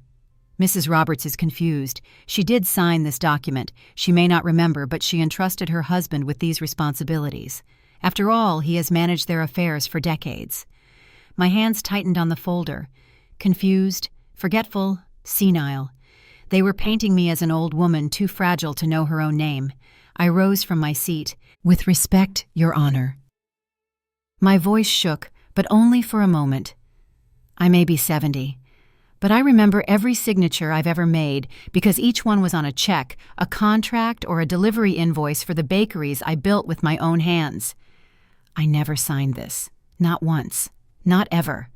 A: Mrs. Roberts is confused. She did sign this document. She may not remember, but she entrusted her husband with these responsibilities. After all, he has managed their affairs for decades. My hands tightened on the folder. Confused, forgetful, senile. They were painting me as an old woman too fragile to know her own name. I rose from my seat. With respect, Your Honor. My voice shook, but only for a moment. I may be 70, but I remember every signature I've ever made because each one was on a check, a contract, or a delivery invoice for the bakeries I built with my own hands. I never signed this. Not once. Not ever.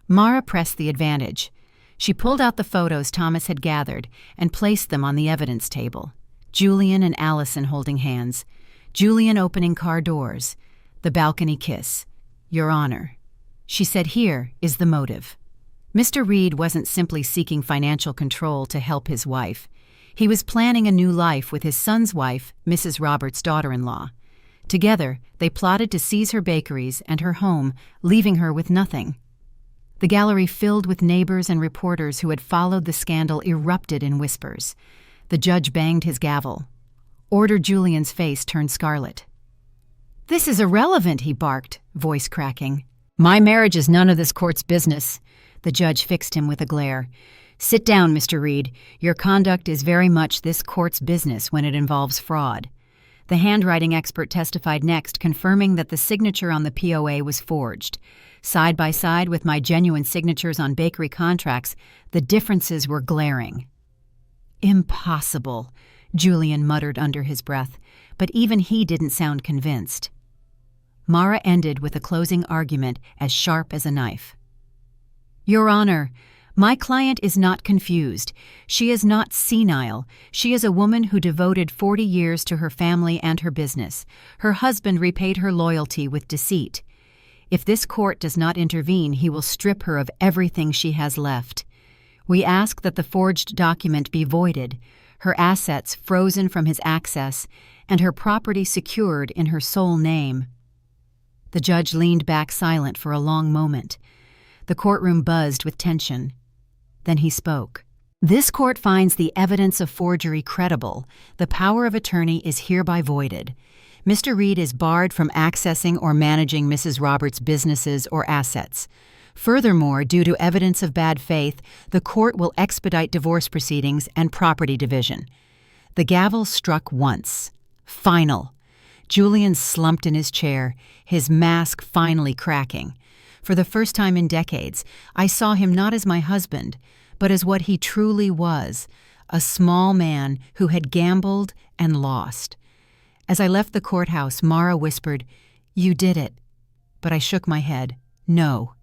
A: Mara pressed the advantage. She pulled out the photos Thomas had gathered and placed them on the evidence table. Julian and Allison holding hands. Julian opening car doors. The balcony kiss. Your Honor. She said, here is the motive. Mr. Reed wasn't simply seeking financial control to help his wife. He was planning a new life with his son's wife, Mrs. Roberts' daughter-in-law. Together, they plotted to seize her bakeries and her home, leaving her with nothing. The gallery filled with neighbors and reporters who had followed the scandal erupted in whispers. The judge banged his gavel. Order Julian's face turned scarlet. This is irrelevant, he barked, voice cracking. My marriage is none of this court's business. The judge fixed him with a glare. Sit down, Mr. Reed. Your conduct is very much this court's business when it involves fraud. The handwriting expert testified next, confirming that the signature on the POA was forged. Side by side with my genuine signatures on bakery contracts, the differences were glaring. Impossible, Julian muttered under his breath, but even he didn't sound convinced. Mara ended with a closing argument as sharp as a knife. Your Honor, my client is not confused. She is not senile. She is a woman who devoted 40 years to her family and her business. Her husband repaid her loyalty with deceit. If this court does not intervene, he will strip her of everything she has left. We ask that the forged document be voided, her assets frozen from his access, and her property secured in her sole name. The judge leaned back silent for a long moment. The courtroom buzzed with tension. Then he spoke. This court finds the evidence of forgery credible. The power of attorney is hereby voided. Mr. Reed is barred from accessing or managing Mrs. Roberts' businesses or assets. Furthermore, due to evidence of bad faith, the court will expedite divorce proceedings and property division. The gavel struck once. Final. Julian slumped in his chair, his mask finally cracking. For the first time in decades, I saw him not as my husband, but as what he truly was, a small man who had gambled and lost. As I left the courthouse, Mara whispered, "You did it." But I shook my head. No.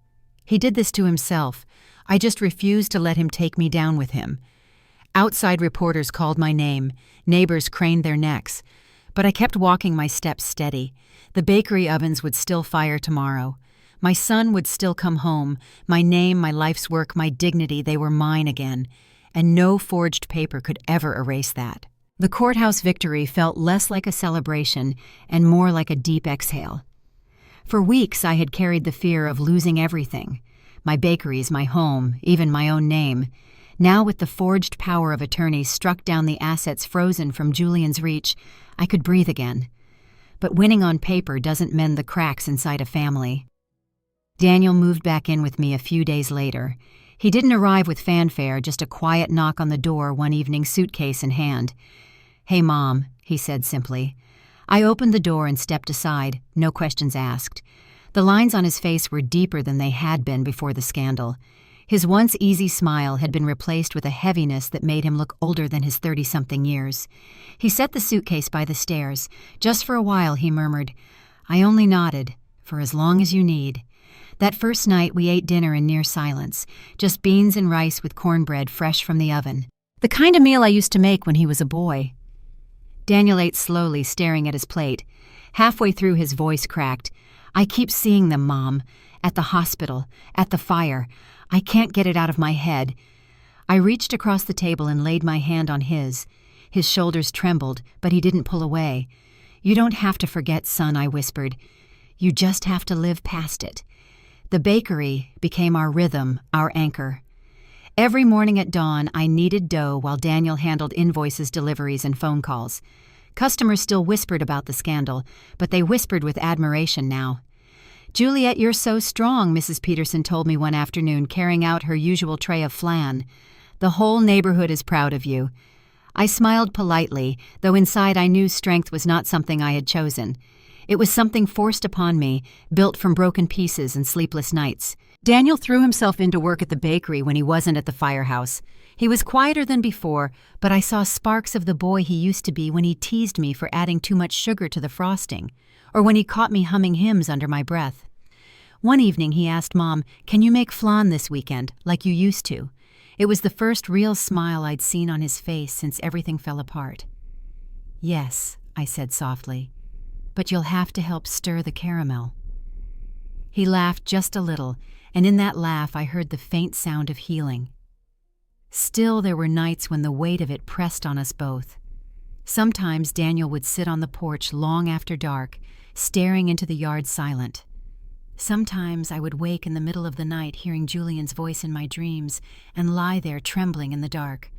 A: He did this to himself. I just refused to let him take me down with him. Outside reporters called my name. Neighbors craned their necks. But I kept walking my steps steady. The bakery ovens would still fire tomorrow. My son would still come home. My name, my life's work, my dignity, they were mine again. And no forged paper could ever erase that. The courthouse victory felt less like a celebration and more like a deep exhale. For weeks I had carried the fear of losing everything. My bakeries, my home, even my own name. Now with the forged power of attorney struck down the assets frozen from Julian's reach, I could breathe again. But winning on paper doesn't mend the cracks inside a family. Daniel moved back in with me a few days later. He didn't arrive with fanfare, just a quiet knock on the door one evening, suitcase in hand. "Hey, Mom," he said simply. I opened the door and stepped aside, no questions asked. The lines on his face were deeper than they had been before the scandal. His once easy smile had been replaced with a heaviness that made him look older than his 30-something years. He set the suitcase by the stairs. Just for a while, he murmured, "I only nodded, for as long as you need." That first night we ate dinner in near silence, just beans and rice with cornbread fresh from the oven. The kind of meal I used to make when he was a boy. Daniel ate slowly, staring at his plate. Halfway through his voice cracked. "I keep seeing them, Mom. At the hospital, at the fire. I can't get it out of my head." I reached across the table and laid my hand on his. His shoulders trembled, but he didn't pull away. "You don't have to forget, son," I whispered. "You just have to live past it." The bakery became our rhythm, our anchor. Every morning at dawn, I kneaded dough while Daniel handled invoices, deliveries, and phone calls. Customers still whispered about the scandal, but they whispered with admiration now. "Juliet, you're so strong," Mrs. Peterson told me one afternoon, carrying out her usual tray of flan. "The whole neighborhood is proud of you." I smiled politely, though inside I knew strength was not something I had chosen. It was something forced upon me, built from broken pieces and sleepless nights. Daniel threw himself into work at the bakery when he wasn't at the firehouse. He was quieter than before, but I saw sparks of the boy he used to be when he teased me for adding too much sugar to the frosting, or when he caught me humming hymns under my breath. One evening he asked Mom, "Can you make flan this weekend, like you used to?" It was the first real smile I'd seen on his face since everything fell apart. "Yes," I said softly, "but you'll have to help stir the caramel." He laughed just a little, and in that laugh I heard the faint sound of healing. Still, there were nights when the weight of it pressed on us both. Sometimes Daniel would sit on the porch long after dark, staring into the yard silent. Sometimes I would wake in the middle of the night hearing Julian's voice in my dreams and lie there trembling in the dark.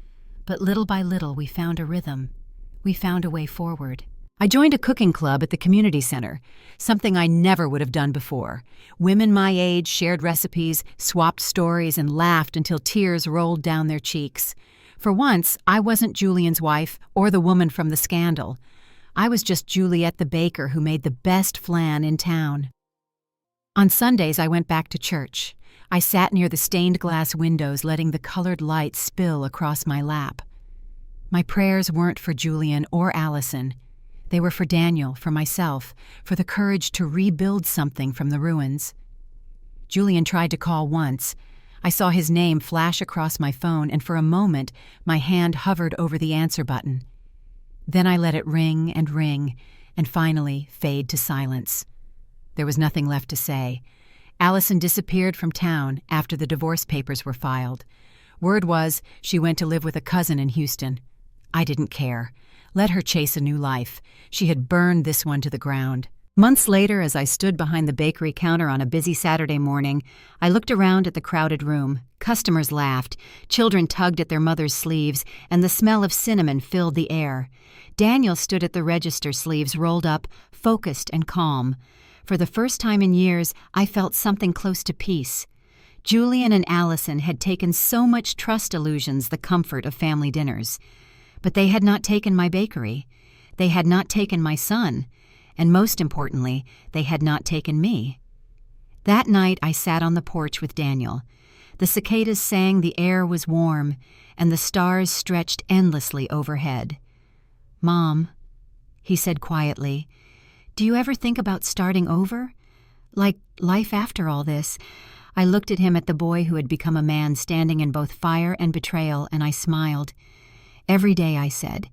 A: But little by little we found a rhythm. We found a way forward. I joined a cooking club at the community center, something I never would have done before. Women my age shared recipes, swapped stories, and laughed until tears rolled down their cheeks. For once, I wasn't Julian's wife or the woman from the scandal. I was just Juliet the baker who made the best flan in town. On Sundays, I went back to church. I sat near the stained glass windows, letting the colored light spill across my lap. My prayers weren't for Julian or Allison. They were for Daniel, for myself, for the courage to rebuild something from the ruins. Julian tried to call once. I saw his name flash across my phone, and for a moment, my hand hovered over the answer button. Then I let it ring, and finally fade to silence. There was nothing left to say. Allison disappeared from town after the divorce papers were filed. Word was she went to live with a cousin in Houston. I didn't care. Let her chase a new life. She had burned this one to the ground. Months later, as I stood behind the bakery counter on a busy Saturday morning, I looked around at the crowded room. Customers laughed, children tugged at their mother's sleeves, and the smell of cinnamon filled the air. Daniel stood at the register, sleeves rolled up, focused and calm. For the first time in years, I felt something close to peace. Julian and Allison had taken so much trust illusions, the comfort of family dinners. But they had not taken my bakery. They had not taken my son. And most importantly, they had not taken me. That night I sat on the porch with Daniel. The cicadas sang, the air was warm, and the stars stretched endlessly overhead. "Mom," he said quietly, "do you ever think about starting over? Like life after all this?" I looked at him, at the boy who had become a man standing in both fire and betrayal, and I smiled. "Every day," I said,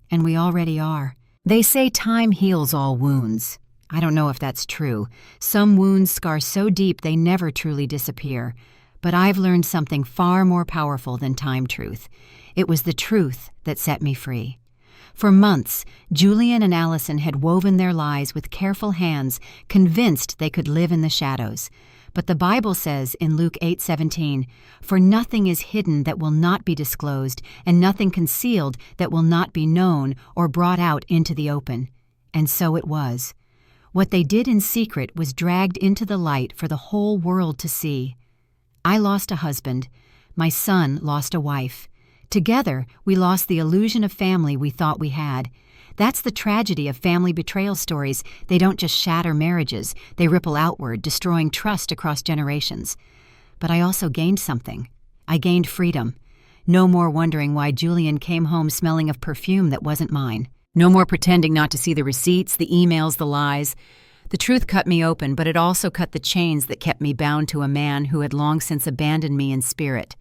A: "and we already are." They say time heals all wounds. I don't know if that's true. Some wounds scar so deep they never truly disappear. But I've learned something far more powerful than time truth. It was the truth that set me free. For months, Julian and Allison had woven their lies with careful hands, convinced they could live in the shadows. But the Bible says in Luke 8:17, "For nothing is hidden that will not be disclosed, and nothing concealed that will not be known or brought out into the open." And so it was. What they did in secret was dragged into the light for the whole world to see. I lost a husband. My son lost a wife. Together, we lost the illusion of family we thought we had. That's the tragedy of family betrayal stories. They don't just shatter marriages, they ripple outward, destroying trust across generations. But I also gained something. I gained freedom. No more wondering why Julian came home smelling of perfume that wasn't mine. No more pretending not to see the receipts, the emails, the lies. The truth cut me open, but it also cut the chains that kept me bound to a man who had long since abandoned me in spirit.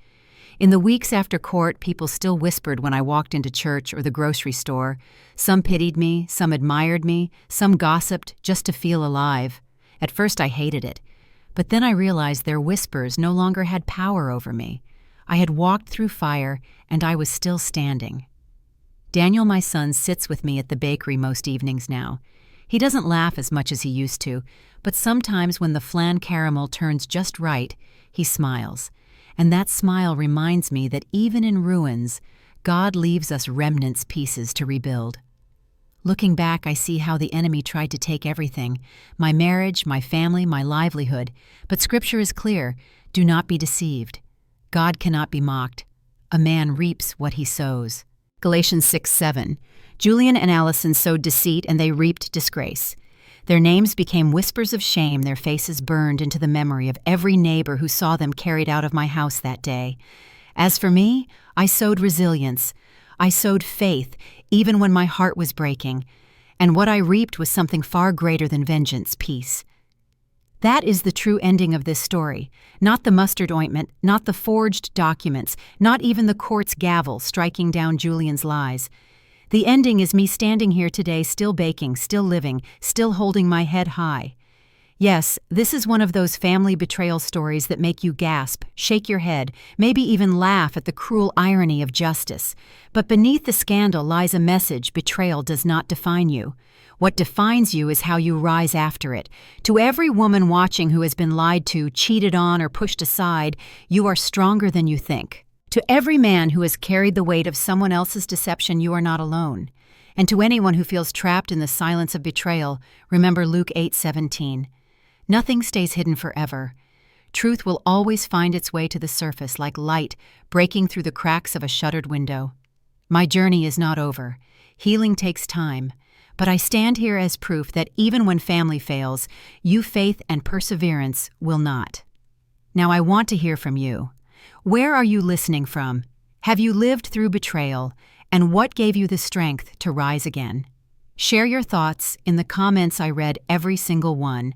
A: In the weeks after court, people still whispered when I walked into church or the grocery store. Some pitied me, some admired me, some gossiped just to feel alive. At first I hated it, but then I realized their whispers no longer had power over me. I had walked through fire, and I was still standing. Daniel, my son, sits with me at the bakery most evenings now. He doesn't laugh as much as he used to, but sometimes when the flan caramel turns just right, he smiles. And that smile reminds me that even in ruins, God leaves us remnants pieces to rebuild. Looking back, I see how the enemy tried to take everything, my marriage, my family, my livelihood. But Scripture is clear, do not be deceived. God cannot be mocked. A man reaps what he sows. Galatians 6:7. Julian and Allison sowed deceit and they reaped disgrace. Their names became whispers of shame, their faces burned into the memory of every neighbor who saw them carried out of my house that day. As for me, I sowed resilience. I sowed faith, even when my heart was breaking. And what I reaped was something far greater than vengeance, peace. That is the true ending of this story. Not the mustard ointment, not the forged documents, not even the court's gavel striking down Julian's lies. The ending is me standing here today, still baking, still living, still holding my head high. Yes, this is one of those family betrayal stories that make you gasp, shake your head, maybe even laugh at the cruel irony of justice. But beneath the scandal lies a message: betrayal does not define you. What defines you is how you rise after it. To every woman watching who has been lied to, cheated on, or pushed aside, you are stronger than you think. To every man who has carried the weight of someone else's deception, you are not alone. And to anyone who feels trapped in the silence of betrayal, remember Luke 8:17. Nothing stays hidden forever. Truth will always find its way to the surface like light breaking through the cracks of a shuttered window. My journey is not over. Healing takes time. But I stand here as proof that even when family fails, faith and perseverance will not. Now I want to hear from you. Where are you listening from? Have you lived through betrayal? And what gave you the strength to rise again? Share your thoughts in the comments. I read every single one.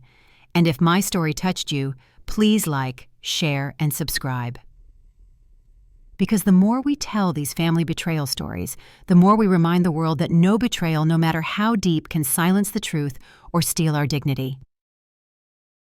A: And if my story touched you, please like, share, and subscribe. Because the more we tell these family betrayal stories, the more we remind the world that no betrayal, no matter how deep, can silence the truth or steal our dignity.